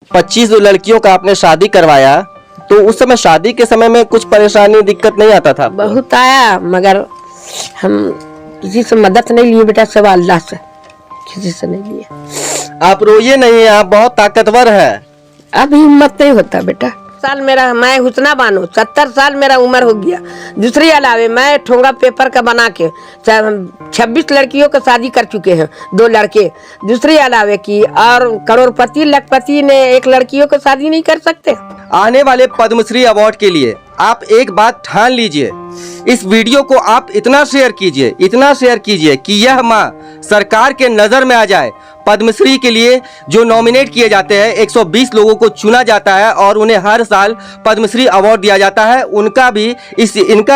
25 लड़कियों का आपने शादी करवाया, तो उस समय शादी के समय में कुछ परेशानी दिक्कत नहीं आता था? बहुत आया, मगर हम किसी से मदद नहीं लिए बेटा, सब अल्लाह से, किसी से नहीं लिए। आप रोइए नहीं, आप बहुत ताकतवर है। अब हिम्मत नहीं होता बेटा। साल मेरा, मैं हुस्ना बानो, 70 साल मेरा उम्र हो गया। दूसरी अलावे मैं ठोंगा पेपर का बना के 26 लड़कियों का शादी कर चुके हैं, 2 लड़के। दूसरी अलावे की और करोड़पति लखपति ने 1 लड़कियों को शादी नहीं कर सकते। आने वाले पद्मश्री अवार्ड के लिए आप एक बात ठान लीजिए, इस वीडियो को आप इतना शेयर कीजिए कि यह माँ सरकार के नजर में आ जाए। पद्मश्री के लिए जो नॉमिनेट किए जाते हैं 120 लोगों को चुना जाता है और उन्हें हर साल पद्मश्री अवार्ड दिया जाता है, इनका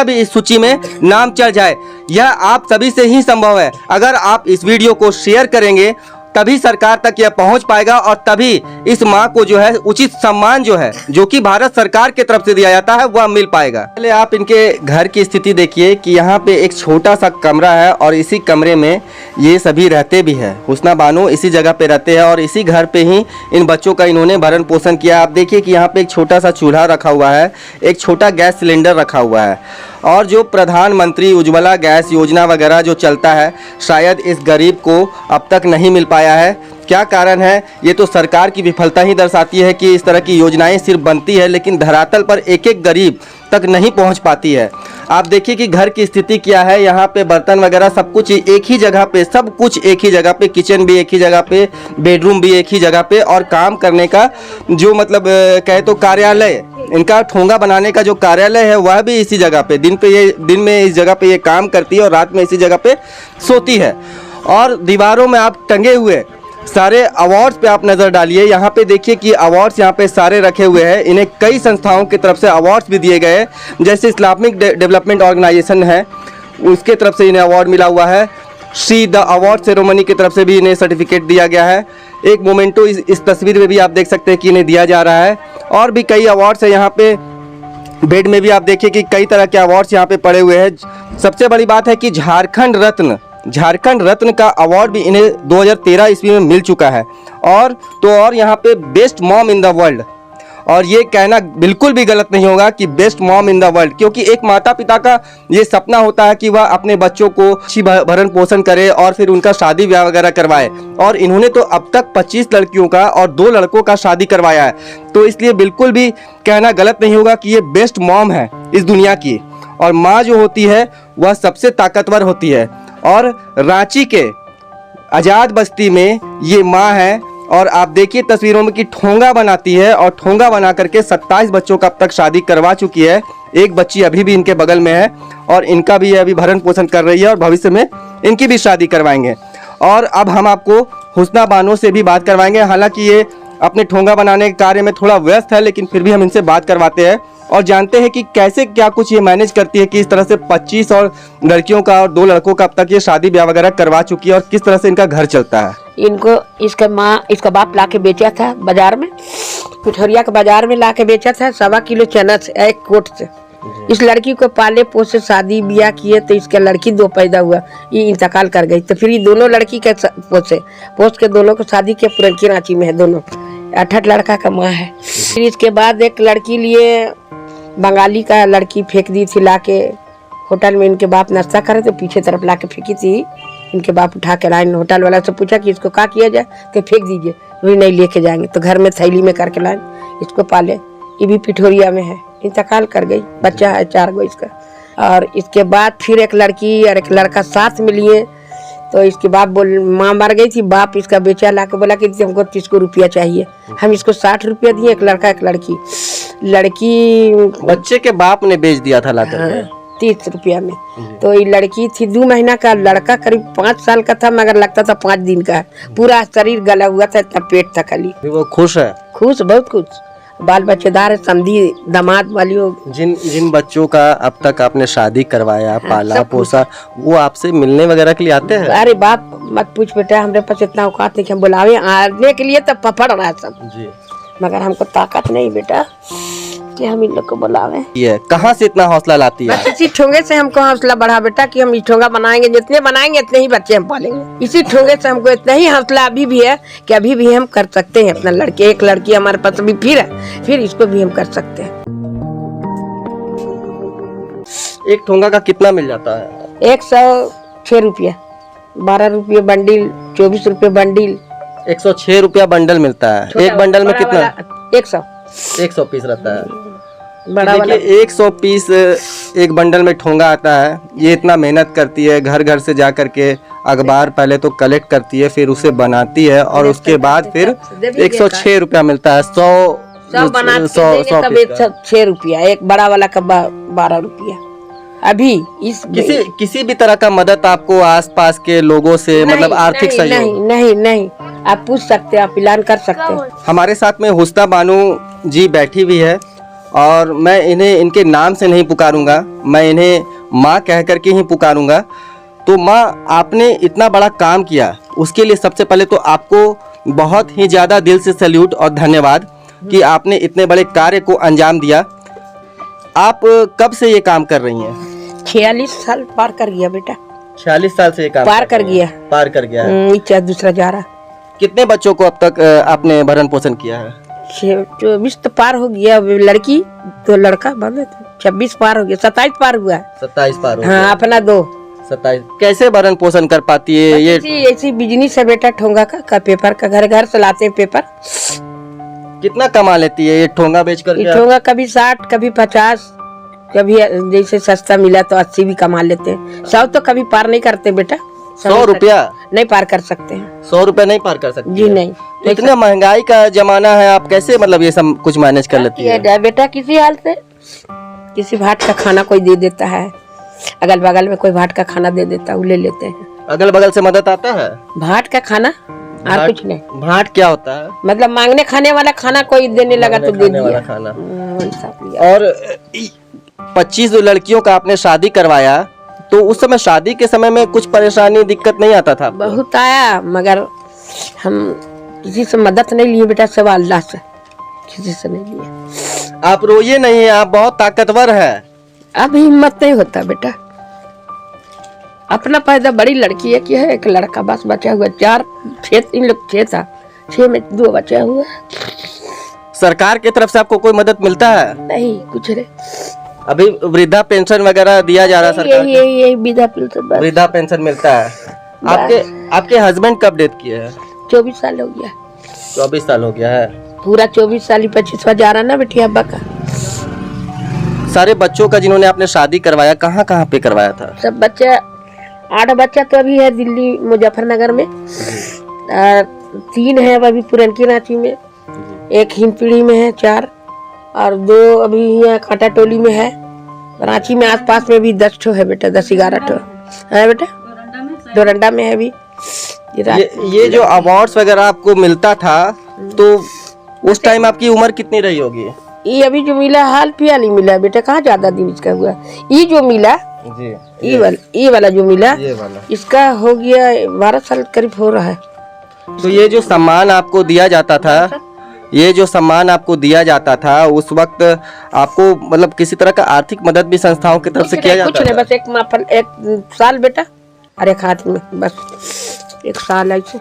भी इस सूची में नाम चढ़ जाए। यह आप सभी से ही संभव है। अगर आप इस वीडियो को शेयर करेंगे तभी सरकार तक यह पहुंच पाएगा और तभी इस माँ को जो है उचित सम्मान जो है, जो कि भारत सरकार की तरफ से दिया जाता है, वह मिल पाएगा। पहले आप इनके घर की स्थिति देखिए कि यहाँ पे एक छोटा सा कमरा है और इसी कमरे में ये सभी रहते भी है। हुस्ना बानो इसी जगह पे रहते हैं और इसी घर पे ही इन बच्चों का इन्होंने भरण पोषण किया। आप देखिए कि यहाँ पे एक छोटा सा चूल्हा रखा हुआ है, एक छोटा गैस सिलेंडर रखा हुआ है और जो प्रधानमंत्री उज्ज्वला गैस योजना वगैरह जो चलता है, शायद इस गरीब को अब तक नहीं मिल पाया है। क्या कारण है? ये तो सरकार की विफलता ही दर्शाती है कि इस तरह की योजनाएं सिर्फ बनती है लेकिन धरातल पर एक एक गरीब तक नहीं पहुंच पाती है। आप देखिए कि घर की स्थिति क्या है। यहाँ पे बर्तन वगैरह सब कुछ एक ही जगह पे, सब कुछ एक ही जगह पे, किचन भी एक ही जगह पे, बेडरूम भी एक ही जगह पे और काम करने का जो मतलब कहे तो कार्यालय, इनका ठोंगा बनाने का जो कार्यालय है वह भी इसी जगह पे। दिन में इस जगह पे ये काम करती है और रात में इसी जगह पे सोती है। और दीवारों में आप टंगे हुए सारे अवार्ड्स पे आप नज़र डालिए। यहाँ पे देखिए कि अवार्ड्स यहाँ पे सारे रखे हुए हैं। इन्हें कई संस्थाओं की तरफ से अवार्ड्स भी दिए गए, जैसे इस्लामिक डेवलपमेंट ऑर्गेनाइजेशन है, उसके तरफ से इन्हें अवार्ड मिला हुआ है। सी द अवार्ड सेरेमनी की तरफ से भी इन्हें सर्टिफिकेट दिया गया है। एक मोमेंटो इस तस्वीर में भी आप देख सकते हैं कि इन्हें दिया जा रहा है। और भी कई अवार्ड्स है यहाँ पे। बेड में भी आप देखिए कि कई तरह के अवार्ड्स यहाँ पे पड़े हुए हैं। सबसे बड़ी बात है कि झारखंड रत्न का अवार्ड भी इन्हें 2013 ईस्वी में मिल चुका है। और यहाँ पे best mom in the world, और ये कहना बिल्कुल भी गलत नहीं होगा कि best mom in the world, क्योंकि एक माता पिता का ये सपना होता है कि वह अपने बच्चों को अच्छी भरण पोषण करे और फिर उनका शादी ब्याह वगैरह करवाए। और इन्होंने तो अब तक 25 लड़कियों का और 2 लड़कों का शादी करवाया है, तो इसलिए बिल्कुल भी कहना गलत नहीं होगा कि ये बेस्ट मॉम है इस दुनिया की। और माँ जो होती है वह सबसे ताकतवर होती है। और रांची के आज़ाद बस्ती में ये माँ है और आप देखिए तस्वीरों में कि ठोंगा बनाती है और ठोंगा बना करके 27 बच्चों का अब तक शादी करवा चुकी है। एक बच्ची अभी भी इनके बगल में है और इनका भी अभी भरण पोषण कर रही है और भविष्य में इनकी भी शादी करवाएंगे। और अब हम आपको हुस्ना बानो से भी बात करवाएंगे। हालांकि ये अपने ठोंगा बनाने के कार्य में थोड़ा व्यस्त है, लेकिन फिर भी हम इनसे बात करवाते हैं और जानते हैं कि कैसे क्या कुछ ये मैनेज करती है कि इस तरह से 25 और लड़कियों का और 2 लड़कों का अब तक ये शादी ब्याह वगैरह करवा चुकी है और किस तरह से इनका घर चलता है। इनको इसका बाप लाके बेचा था बाजार में, पिठौरिया के बाजार में लाके बेचा था 1.25 किलो चना से, 1 कोट से। इस लड़की को पाले पोसे शादी ब्याह किए तो इसका लड़की 2 पैदा हुआ, ये इंतकाल कर गई। तो फिर ये दोनों लड़की के पोस के दोनों को शादी किया, पुरनकी रांची में है दोनों। 8 लड़का का माँ है। फिर इसके बाद एक लड़की लिए, बंगाली का लड़की फेंक दी थी लाके होटल में। इनके बाप नाश्ता करे तो पीछे तरफ लाके फेंकी थी। इनके बाप उठा के लाए, होटल वाला से पूछा कि इसको क्या किया जाए, तो फेंक दीजिए, वो नहीं लेके जाएंगे। तो घर में थैली में करके लाए, इसको पाले। ये भी पिठौरिया में है, इंतकाल कर गई। बच्चा है 4 गो इसका। और इसके बाद फिर एक लड़की और एक लड़का साथ में लिए, तो इसके बाप माँ मर गई थी, बाप इसका बेचा ला के बोला कि हमको 30 रुपया चाहिए। हम इसको 60 रुपया दिए, एक लड़का एक लड़की। बच्चे के बाप ने बेच दिया था लाकर। हाँ, 30 रुपया में। तो ये लड़की थी 2 महीना का, लड़का करीब 5 साल का था, मगर लगता था 5 दिन का। पूरा शरीर गला हुआ था, इतना पेट था खाली। वो खुश है? खुश, बहुत खुश, बाल बच्चेदार है, समधी दामाद वाली हो। जिन बच्चों का अब तक आपने शादी करवाया, पाला पोसा, वो आपसे मिलने वगैरह के लिए आते हैं? अरे बाप मत पूछ बेटा, हमारे पास इतना औकात नहीं कि हम बुलावे आने के लिए, तब पपड़ रहा सब जी, मगर हमको ताकत नहीं बेटा। कि हम इन लोग को बुलावे। ये कहाँ से इतना हौसला लाती है? बस इसी ठोंगे से हमको हौसला बढ़ा बेटा कि हम इस ठोंगा बनाएंगे, जितने बनाएंगे इतने ही बच्चे हम पालेंगे। इसी ठोंगे से हमको इतना ही हौसला अभी भी है कि अभी भी हम कर सकते हैं अपना लड़के। एक लड़की हमारे पास अभी फिर इसको भी हम कर सकते हैं। एक ठोंगा का कितना मिल जाता है? 106 रुपया, 12 रुपये बंडिल, 24 रुपये बंडिल। 106 रुपया बंडल मिलता है। एक बंडल में कितना? 100 पीस रहता है। बड़ा वाला। देखिए 100 पीस एक बंडल में ठोंगा आता है। ये इतना मेहनत करती है, घर घर से जा करके अखबार पहले तो कलेक्ट करती है, फिर उसे बनाती है और उसके बाद फिर 106 रुपया मिलता है। 100 तब 106 रुपया। एक बड़ा वाला का 12 रुपया। अभी इस किसी भी तरह का मदद आपको आसपास के लोगों से मतलब आर्थिक सहयोग? नहीं, आप पूछ सकते हैं, आप ऐलान कर सकते हैं। हमारे साथ में हुस्ना बानू जी बैठी हुई है और मैं इन्हें इनके नाम से नहीं पुकारूंगा, मैं इन्हें माँ कह करके ही पुकारूंगा। तो माँ, आपने इतना बड़ा काम किया, उसके लिए सबसे पहले तो आपको बहुत ही ज़्यादा दिल से सैल्यूट और धन्यवाद कि आपने इतने बड़े कार्य को अंजाम दिया। आप कब से ये काम कर रही हैं? 46 साल पार कर गया बेटा। 46 साल से ये काम पार कर गया है। दूसरा जा रहा। कितने बच्चों को अब तक आपने भरण पोषण किया है? 24 तो पार हो गया। लड़की तो लड़का 26 पार हो गया। 27 पार हुआ है। 27 पार हो हाँ, अपना 2 27। कैसे भरण पोषण कर पाती है ये? ऐसी बिजनेस है बेटा ठोंगा का पेपर का। घर घर से लाते हैं पेपर। कितना कमा लेती है ये ठोंगा बेच कर? ठोंगा कभी 60, कभी 50, कभी जैसे सस्ता मिला तो 80 भी कमा लेते हैं। 100 तो कभी पार नहीं करते बेटा। 100 रुपया नहीं पार कर सकते हैं। 100 रुपया नहीं पार कर सकते जी नहीं। इतना महंगाई का जमाना है, आप कैसे मतलब ये सब कुछ मैनेज कर लेती है? बेटा किसी हाल से किसी भाट का खाना कोई दे देता है, अगल बगल में कोई भाट का खाना दे देता है, वो ले लेते हैं। अगल बगल से मदद आता है? भाट का खाना और कुछ नहीं। भाट क्या होता है? मतलब मांगने खाने वाला खाना कोई देने लगा तो दे दिया खाना। और 25 लड़कियों का आपने शादी करवाया, तो उस समय शादी के समय में कुछ परेशानी दिक्कत नहीं आता था? बहुत आया, मगर हम किसी से मदद नहीं लिए बेटा, सब अल्लाह से, किसी से नहीं लिए। आप रोइए नहीं, आप बहुत ताकतवर है। अब हिम्मत नहीं होता बेटा। अपना पैदा बड़ी लड़की है कि है, एक लड़का बस बचा हुआ। 6 था, 6 में 2 बचा हुआ। सरकार की तरफ से आपको कोई मदद मिलता है? नहीं, कुछ नहीं। अभी वृद्धा पेंशन वगैरह दिया जा रहा है सरकार? यही वृद्धा पेंशन मिलता है। आपके हस्बैंड कब डेथ किए हैं? 24 साल हो गया। 24 साल हो गया है पूरा। 24 साल ही 25वां जा रहा ना बेटी अब्बा का। सारे बच्चों का जिन्होंने आपने शादी करवाया, कहाँ कहाँ पे करवाया था? सब बच्चा 8 बच्चा तो अभी है दिल्ली मुजफ्फरनगर में, 3 है अभी पुरनकी रांची में, 1 हिंदपीढ़ी में है 4, और 2 अभी यहाँ कांटा टोली में है। रांची में आसपास में भी 10 ठो है बेटा, 10-11 ठो है बेटा। डोरंडा में है अभी। ये जो अवार्ड्स वगैरह आपको मिलता था, तो उस टाइम आपकी उम्र कितनी रही होगी? ये अभी जो मिला हाल फिलहाल ही मिला बेटा, कहाँ ज्यादा दिन इसका हुआ। ये जो मिला जी, ये वाला जो मिला, ये वाला इसका हो गया 12 साल करीब हो रहा है। तो ये जो सम्मान आपको दिया जाता था, उस वक्त आपको मतलब किसी तरह का आर्थिक मदद भी संस्थाओं की तरफ से किया जाता था? कुछ नहीं, बस एक माफल, 1 साल बेटा, और एक हाथ में, बस 1 साल ऐसे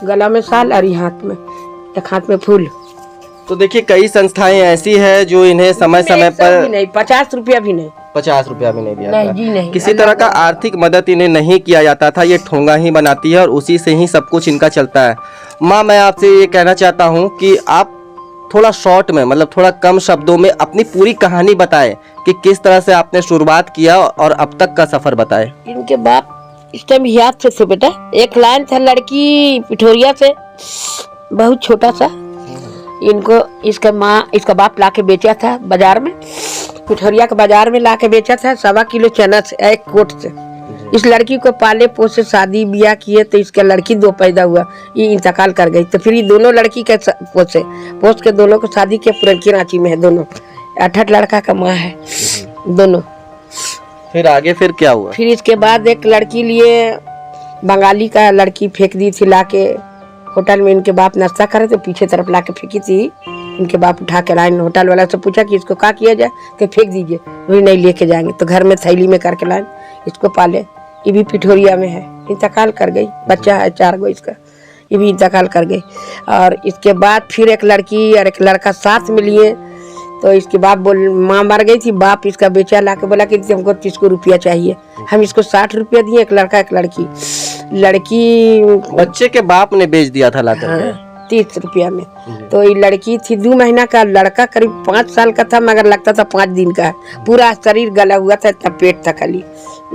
गला में साल और हाथ में, एक हाथ में फूल। तो देखिए कई संस्थाएं ऐसी है जो इन्हें समय समय पर नहीं, 50 रुपया भी नहीं, 50 रुपया भी नहीं दिया नहीं, जी नहीं। किसी तरह का आर्थिक मदद इन्हें नहीं किया जाता था। ये ठोंगा ही बनाती है और उसी से ही सब कुछ इनका चलता है। माँ, मैं आपसे ये कहना चाहता हूँ कि आप थोड़ा शॉर्ट में, मतलब थोड़ा कम शब्दों में अपनी पूरी कहानी बताएं कि किस तरह से आपने शुरुआत किया और अब तक का सफर बताएं। इनके बाप इस टाइम याद से थे बेटा। एक लाइन था, लड़की पिठोरिया से, बहुत छोटा सा। इनको इसका बाप लाके बेचा था बाजार में, पिठोरिया के बाजार में लाके बेचा था 1.25 किलो चना से, 1 कोट से। इस लड़की को पाले पोसे शादी ब्याह किए, तो इसका लड़की 2 पैदा हुआ, ये इंतकाल कर गई। तो फिर ये दोनों लड़की के पोस के दोनों को शादी किया, पुरनकी रांची में है दोनों। 8 लड़का का माँ है दोनों। फिर आगे फिर क्या हुआ? फिर इसके बाद एक लड़की लिए, बंगाली का लड़की फेंक दी थी लाके होटल में। इनके बाप नाश्ता करे तो पीछे तरफ लाके फेंकी थी इनके बाप उठा के लाए। होटल वाला से पूछा कि इसको क्या किया जाए, कि फेंक दीजिए। वही नहीं लेके जाएंगे, तो घर में थैली में करके लाए, इसको पाले। ये भी पिठोरिया में है, इंतकाल कर गई। बच्चा है 4 गो इसका, ये भी इंतकाल कर गई। और इसके बाद फिर एक लड़की और एक लड़का साथ में लिए, तो इसके बाप माँ मर गई थी, बाप इसका बेचा ला के बोला कि हमको 30 रुपया चाहिए। हम इसको 60 रुपया दिए, एक लड़का एक लड़की। बच्चे के बाप ने बेच दिया था लाकर। हाँ, 30 रुपया में। तो ये लड़की थी 2 महीना का, लड़का करीब 5 साल का था, मगर लगता था 5 दिन का है। पूरा शरीर गला हुआ था, इतना पेट था खाली।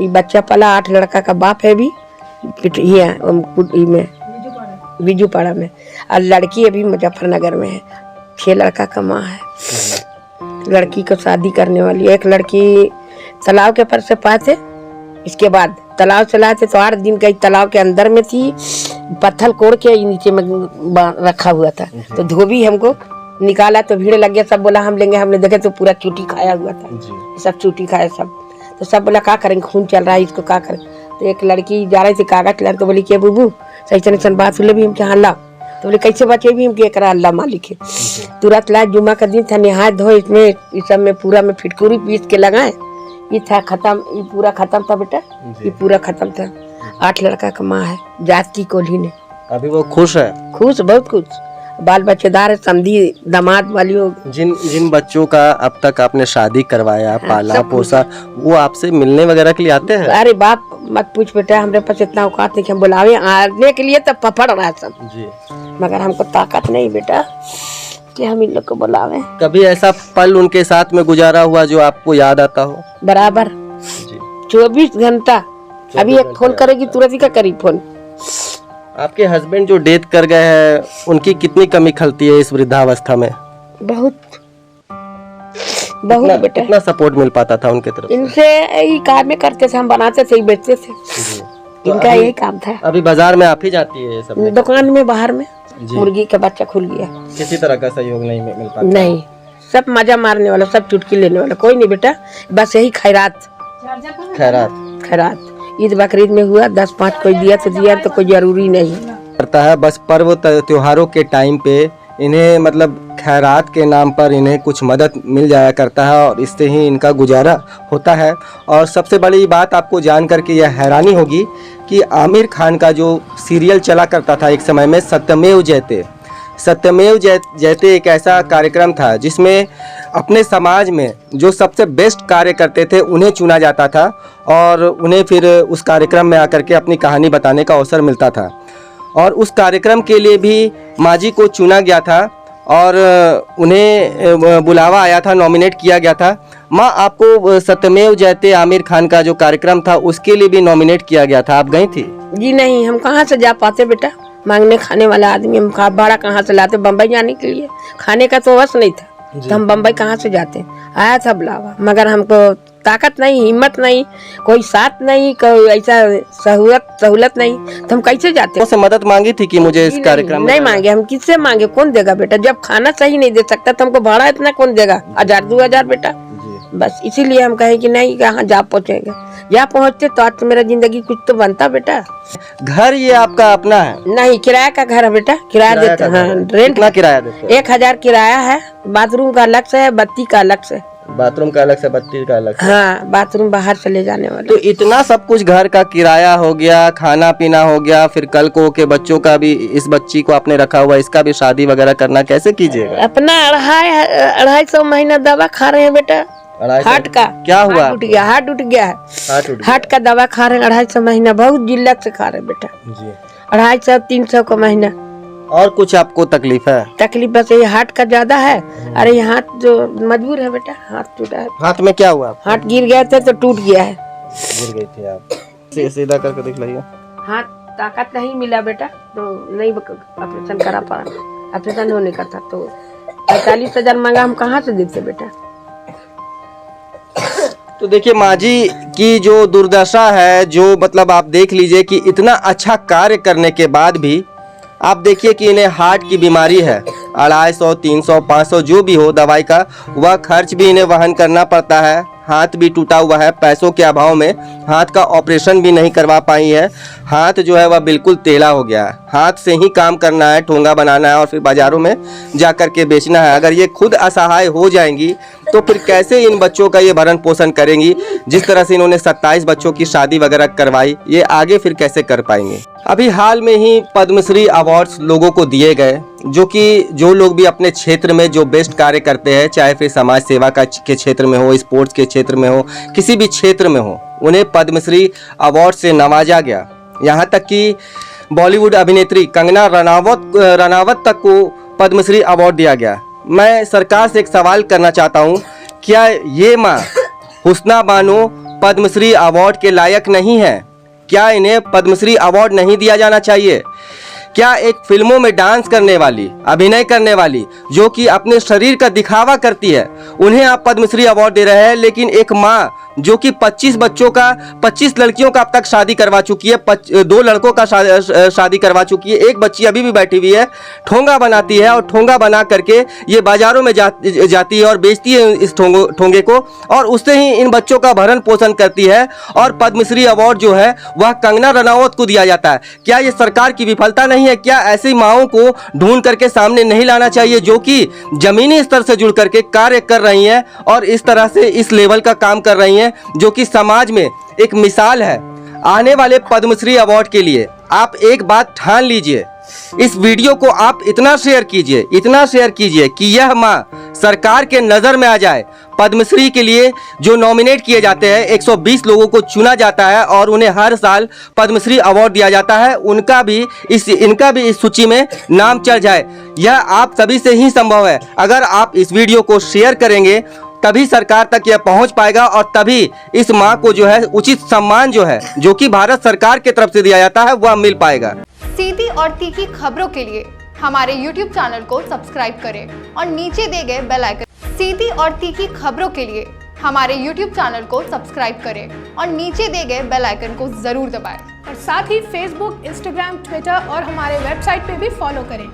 ये बच्चा पला 8 लड़का का बाप है भी में बीजूपाड़ा में, और लड़की अभी मुजफ्फरनगर में है। 6 लड़का का माँ है। लड़की को शादी करने वाली। एक लड़की तालाब के पर से पाए थे, इसके बाद तालाब से लाए थे, तो 8 दिन का तालाब के अंदर में थी, पत्थर कोड़ के नीचे में रखा हुआ था। तो धोबी हमको निकाला, तो भीड़ लग गया, सब बोला हम लेंगे। हमने देखे तो पूरा चूटी खाया हुआ था, सब चूटी खाया सब। तो सब बोला क्या करेंगे, खून चल रहा है, इसको क्या करें। तो एक लड़की जा रही थी कागज लाने, तो बोली कि बुबू सही सन बात हुए भी हम क्या ला, तो बोले कैसे बचे भी हम कि एकरा अल्लाह मालिक है। तुरंत लाए, जुम्मा का दिन था, नहाए धोए, इसमें इस सब में पूरा में फिटकूरी पीस के लगाए। ये था खत्म, ये पूरा खत्म था बेटा, ये पूरा खत्म था। 8 लड़का का माँ है, जात की कोल्ही ने। अभी वो खुश है? खुश, बहुत खुश, बाल बच्चेदार है, समधी दामाद वाली हो। जिन बच्चों का अब तक आपने शादी करवाया, पाला पोसा, वो आपसे मिलने वगैरह के लिए आते हैं? अरे बाप मत पूछ बेटा, हमारे पास इतना औकात नहीं कि हम बुलावे आने के लिए, तब पपड़ रहा सब जी। मगर हमको ताकत नहीं बेटा कि हम इन लोग को बुलावे। कभी ऐसा पल उनके साथ में गुजारा हुआ जो आपको याद आता हो? बराबर 24 घंटा। अभी एक फोन करेगी तुरंत ही का करी फोन। आपके हस्बैंड जो डेथ कर गए हैं, उनकी कितनी कमी खलती है इस वृद्धावस्था में? बहुत बहुत बेटा। कितना सपोर्ट मिल पाता था उनके तरफ? इनसे यही काम करते थे, हम बनाते थे, बेचते थे, तो इनका यही काम था। अभी बाजार में आप ही जाती है ये सब? दुकान में बाहर में मुर्गी का बच्चा खुल गया। किसी तरह का सहयोग नहीं मिल पाता? नहीं, सब मजा मारने वाला, सब चुटकी लेने वाला, कोई नहीं बेटा। बस यही खैरात खैरात ईद बकरीद में हुआ, 10-5 कोई दिया तो दिया, तो कोई जरूरी नहीं करता है। बस पर्व त्योहारों के टाइम पे इन्हें मतलब खैरात के नाम पर इन्हें कुछ मदद मिल जाया करता है, और इससे ही इनका गुजारा होता है। और सबसे बड़ी बात आपको जान करके यह हैरानी होगी कि आमिर खान का जो सीरियल चला करता था एक समय में, सत्यमेव जयते, सत्यमेव जयते एक ऐसा कार्यक्रम था जिसमें अपने समाज में जो सबसे बेस्ट कार्य करते थे उन्हें चुना जाता था, और उन्हें फिर उस कार्यक्रम में आकर के अपनी कहानी बताने का अवसर मिलता था। और उस कार्यक्रम के लिए भी माजी को चुना गया था, और उन्हें बुलावा आया था, नॉमिनेट किया गया था। माँ, आपको सत्यमेव जयते आमिर खान का जो कार्यक्रम था उसके लिए भी नॉमिनेट किया गया था, आप गई थी? जी नहीं, हम कहाँ से जा पाते बेटा, मांगने खाने वाला आदमी, हम भाड़ा कहाँ से लाते बम्बई जाने के लिए? खाने का तो वश नहीं था, तो हम बम्बई कहाँ से जाते? आया था बुलावा, मगर हमको ताकत नहीं, हिम्मत नहीं, कोई साथ नहीं, कोई ऐसा सहूलत नहीं, तो हम कैसे जाते? से मदद मांगी थी कि मुझे इस कार्यक्रम में? नहीं मांगे, हम किससे मांगे, कौन देगा बेटा? जब खाना सही नहीं दे सकता तो हमको भाड़ा इतना कौन देगा? 1000-2000 बेटा। बस इसीलिए हम कहे कि नहीं, कहाँ जा पहुँचेंगे, या पहुँचते तो आज तो मेरा जिंदगी कुछ तो बनता बेटा। घर ये आपका अपना है? नहीं, किराया का घर है बेटा, किराया देते हैं। हाँ, रेंट। कितना किराया देते हैं? 1000 किराया है, बाथरूम का अलग से है, बत्ती का अलग से। बाथरूम का अलग से, बत्ती का अलग से? हाँ, बाथरूम बाहर से ले जाने वाला। तो इतना सब कुछ, घर का किराया हो गया, खाना पीना हो गया, फिर कल को के बच्चों का भी, इस बच्ची को आपने रखा हुआ, इसका भी शादी वगैरह करना, कैसे कीजिएगा? अपना 250 महीना दवा खा रहे हैं बेटा। हार्ट का क्या हुआ? हार्ट टूट गया है। हार्ट का दवा खा रहे हैं 250 महीना, बहुत जिल्लत से खा रहे हैं बेटा जी। 250-300 का महीना। और कुछ आपको तकलीफ है? तकलीफ बस ये हार्ट का ज्यादा है। अरे ये हाथ जो मजबूर है बेटा, हाथ टूटा है। हाथ में क्या हुआ? हाथ गिर गए थे तो टूट गया है। गिर गई थी आप? सीधा करके दिख लाइए। हाथ ताकत नहीं मिला बेटा, तो नहीं ऑपरेशन करा पा, ऑपरेशन होने का था, तो 45,000 मांगा, हम कहाँ से देते बेटा? तो देखिए माँ जी की जो दुर्दशा है, जो मतलब आप देख लीजिए कि इतना अच्छा कार्य करने के बाद भी आप देखिए कि इन्हें हार्ट की बीमारी है। 250, 300, 500 जो भी हो दवाई का, वह खर्च भी इन्हें वहन करना पड़ता है। हाथ भी टूटा हुआ है, पैसों के अभाव में हाथ का ऑपरेशन भी नहीं करवा पाई है। हाथ जो है वह बिल्कुल टेढ़ा हो गया है। हाथ से ही काम करना है, ठोंगा बनाना है और फिर बाज़ारों में जा कर के बेचना है। अगर ये खुद असहाय हो जाएंगी तो फिर कैसे इन बच्चों का ये भरण पोषण करेंगी? जिस तरह से इन्होंने 27 बच्चों की शादी वगैरह करवाई, ये आगे फिर कैसे कर पाएंगे? अभी हाल में ही पद्मश्री अवार्ड्स लोगों को दिए गए, जो लोग भी अपने क्षेत्र में जो बेस्ट कार्य करते हैं, चाहे फिर समाज सेवा के क्षेत्र में हो, स्पोर्ट्स के क्षेत्र में हो, किसी भी क्षेत्र में हो, उन्हें पद्मश्री अवार्ड से नवाजा गया। यहाँ तक कि बॉलीवुड अभिनेत्री कंगना रनावत तक को पद्मश्री अवार्ड दिया गया। मैं सरकार से एक सवाल करना चाहता हूँ, क्या ये माँ हुस्ना बानो पद्मश्री अवार्ड के लायक नहीं है? क्या इन्हें पद्मश्री अवार्ड नहीं दिया जाना चाहिए? क्या एक फिल्मों में डांस करने वाली, अभिनय करने वाली, जो कि अपने शरीर का दिखावा करती है, उन्हें आप पद्मश्री अवार्ड दे रहे हैं, लेकिन एक माँ जो कि 25 लड़कियों का अब तक शादी करवा चुकी है, 2 लड़कों का शादी करवा चुकी है, एक बच्ची अभी भी बैठी हुई है, ठोंगा बनाती है और ठोंगा बना करके ये बाजारों में जाती है और बेचती है इस ठोंगे को, और उससे ही इन बच्चों का भरण पोषण करती है। और पद्मश्री अवार्ड जो है वह कंगना रनावत को दिया जाता है। क्या ये सरकार की विफलता नहीं है? क्या ऐसी माओं को ढूंढ करके सामने नहीं लाना चाहिए जो कि जमीनी स्तर से जुड़ करके कार्य कर रही हैं और इस तरह से इस लेवल का काम कर रही हैं, जो कि समाज में एक मिसाल है? आने वाले पद्मश्री अवार्ड के लिए आप एक बात ठान लीजिए, इस वीडियो को आप इतना शेयर कीजिए कि यह माँ सरकार के नज़र में आ जाए। पद्मश्री के लिए जो नॉमिनेट किए जाते हैं, 120 लोगों को चुना जाता है और उन्हें हर साल पद्मश्री अवार्ड दिया जाता है, इनका भी इस सूची में नाम चढ़ जाए। यह आप सभी से ही संभव है। अगर आप इस वीडियो को शेयर करेंगे तभी सरकार तक यह पहुंच पाएगा और तभी इस माँ को जो है उचित सम्मान जो कि भारत सरकार की तरफ से दिया जाता है, वह मिल पाएगा। सीधी और तीखी खबरों के लिए हमारे YouTube चैनल को सब्सक्राइब करें और नीचे दिए गए बेल आइकन। सीधी और तीखी खबरों के लिए हमारे YouTube चैनल को सब्सक्राइब करें और नीचे दिए गए बेल आइकन को जरूर दबाएं। और साथ ही Facebook, Instagram, Twitter और हमारे वेबसाइट पे भी फॉलो करें।